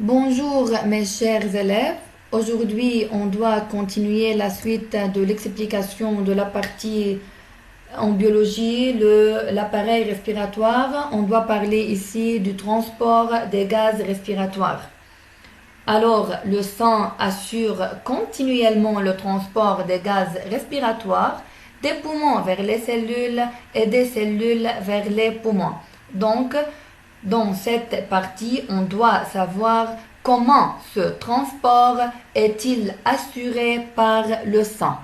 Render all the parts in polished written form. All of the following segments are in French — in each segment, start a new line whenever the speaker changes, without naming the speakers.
Bonjour mes chers élèves. Aujourd'hui, on doit continuer la suite de l'explication de la partie en biologie, l'appareil respiratoire. On doit parler ici du transport des gaz respiratoires. Alors, le sang assure continuellement le transport des gaz respiratoires des poumons vers les cellules et des cellules vers les poumons. Donc, dans cette partie, on doit savoir comment ce transport est-il assuré par le sang.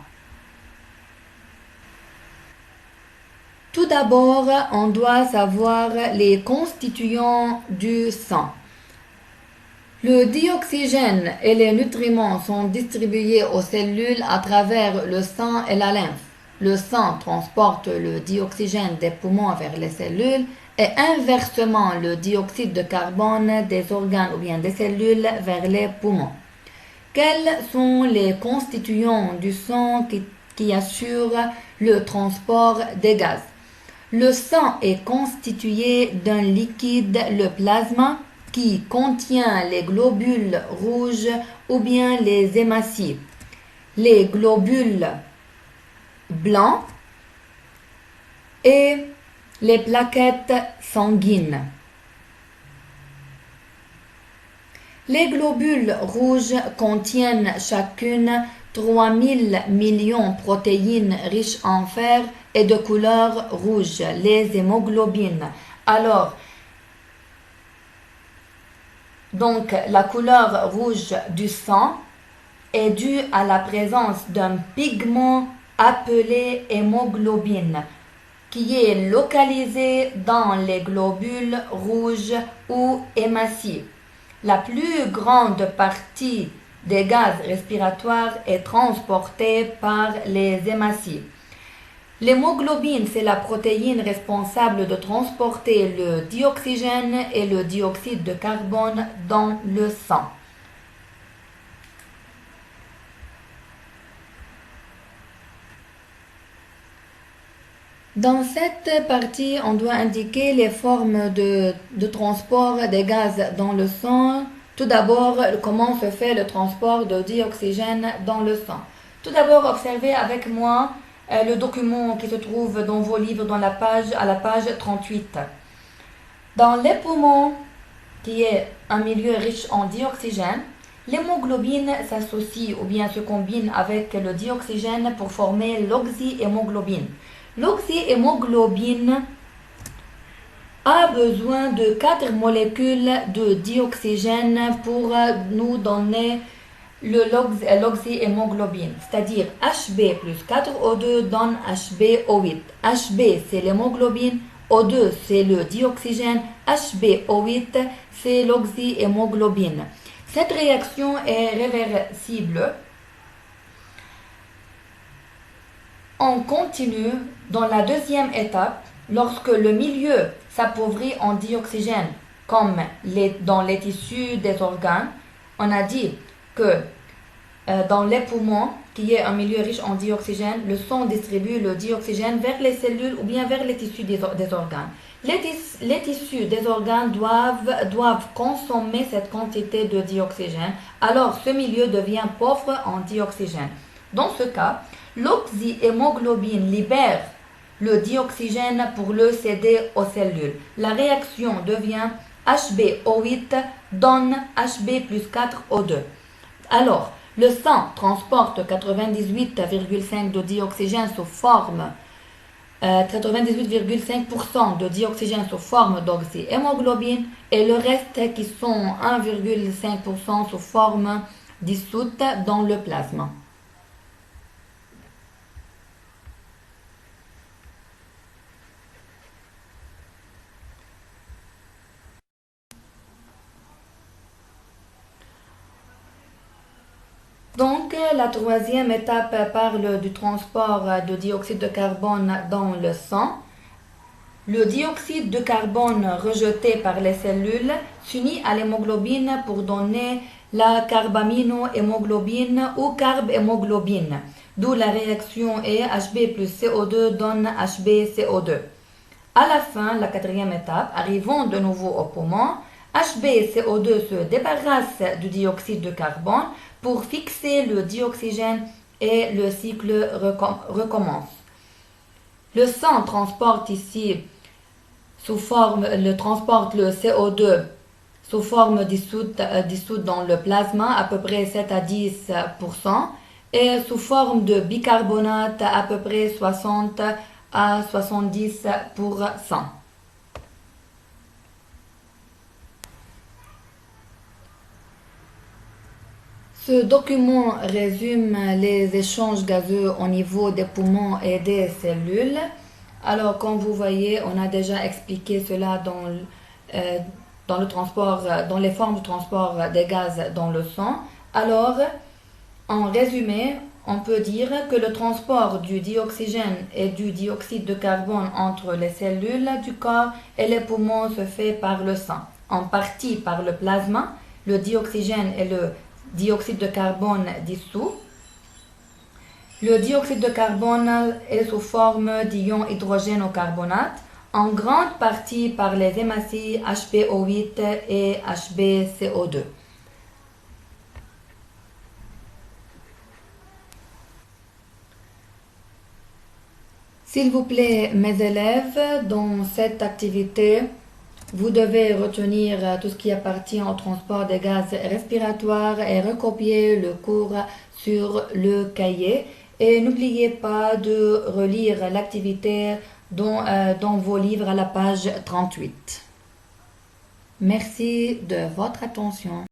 Tout d'abord, on doit savoir les constituants du sang. Le dioxygène et les nutriments sont distribués aux cellules à travers le sang et la lymphe. Le sang transporte le dioxygène des poumons vers les cellules et inversement le dioxyde de carbone des organes ou bien des cellules vers les poumons. Quels sont les constituants du sang qui assurent le transport des gaz? Le sang est constitué d'un liquide, le plasma, qui contient les globules rouges ou bien les hématies, les globules blancs et les plaquettes sanguines. Les globules rouges contiennent chacune 3000 millions de protéines riches en fer et de couleur rouge, les hémoglobines. Alors, donc, la couleur rouge du sang est due à la présence d'un pigment appelé hémoglobine qui est localisé dans les globules rouges ou hématies. La plus grande partie des gaz respiratoires est transportée par les hématies. L'hémoglobine, c'est la protéine responsable de transporter le dioxygène et le dioxyde de carbone dans le sang. Dans cette partie, on doit indiquer les formes de transport des gaz dans le sang. Tout d'abord, comment se fait le transport de dioxygène dans le sang. Tout d'abord, observez avec moi le document qui se trouve dans vos livres à la page 38. Dans les poumons, qui est un milieu riche en dioxygène, l'hémoglobine s'associe ou bien se combine avec le dioxygène pour former l'oxyhémoglobine. L'oxyhémoglobine a besoin de 4 molécules de dioxygène pour nous donner l'oxyhémoglobine, c'est-à-dire Hb plus 4O2 donne HbO8. Hb c'est l'hémoglobine, O2 c'est le dioxygène, HbO8 c'est l'oxyhémoglobine. Cette réaction est réversible. On continue dans la deuxième étape lorsque le milieu s'appauvrit en dioxygène, comme dans les tissus des organes. On a dit que dans les poumons, qui est un milieu riche en dioxygène, le sang distribue le dioxygène vers les cellules ou bien vers les tissus des organes. Les tissus des organes doivent consommer cette quantité de dioxygène, alors ce milieu devient pauvre en dioxygène. Dans ce cas, l'oxyhémoglobine libère le dioxygène pour le céder aux cellules. La réaction devient HbO8 donne Hb plus 4O2. Alors, le sang transporte 98,5% de dioxygène sous forme 98,5% de dioxygène sous forme d'oxyhémoglobine et le reste qui sont 1,5% sous forme dissoute dans le plasma. Donc, la troisième étape parle du transport de dioxyde de carbone dans le sang. Le dioxyde de carbone rejeté par les cellules s'unit à l'hémoglobine pour donner la carbaminohémoglobine ou carbhémoglobine, d'où la réaction est Hb plus CO2 donne HbCO2. À la fin, la quatrième étape, arrivons de nouveau au poumon. HbCO2 se débarrasse du dioxyde de carbone pour fixer le dioxygène et le cycle recommence. Le sang transporte ici transporte le CO2 sous forme dissoute dans le plasma, à peu près 7 à 10%, et sous forme de bicarbonate, à peu près 60 à 70%. Ce document résume les échanges gazeux au niveau des poumons et des cellules. Alors, comme vous voyez, on a déjà expliqué cela dans le transport, dans les formes de transport des gaz dans le sang. Alors, en résumé, on peut dire que le transport du dioxygène et du dioxyde de carbone entre les cellules du corps et les poumons se fait par le sang, en partie par le plasma, le dioxygène et le dioxyde de carbone dissous. Le dioxyde de carbone est sous forme d'ion hydrogène-carbonate, en grande partie par les hématies HbO8 et HbCO2. S'il vous plaît, mes élèves, dans cette activité, vous devez retenir tout ce qui appartient au transport des gaz respiratoires et recopier le cours sur le cahier. Et n'oubliez pas de relire l'activité dans vos livres à la page 38. Merci de votre attention.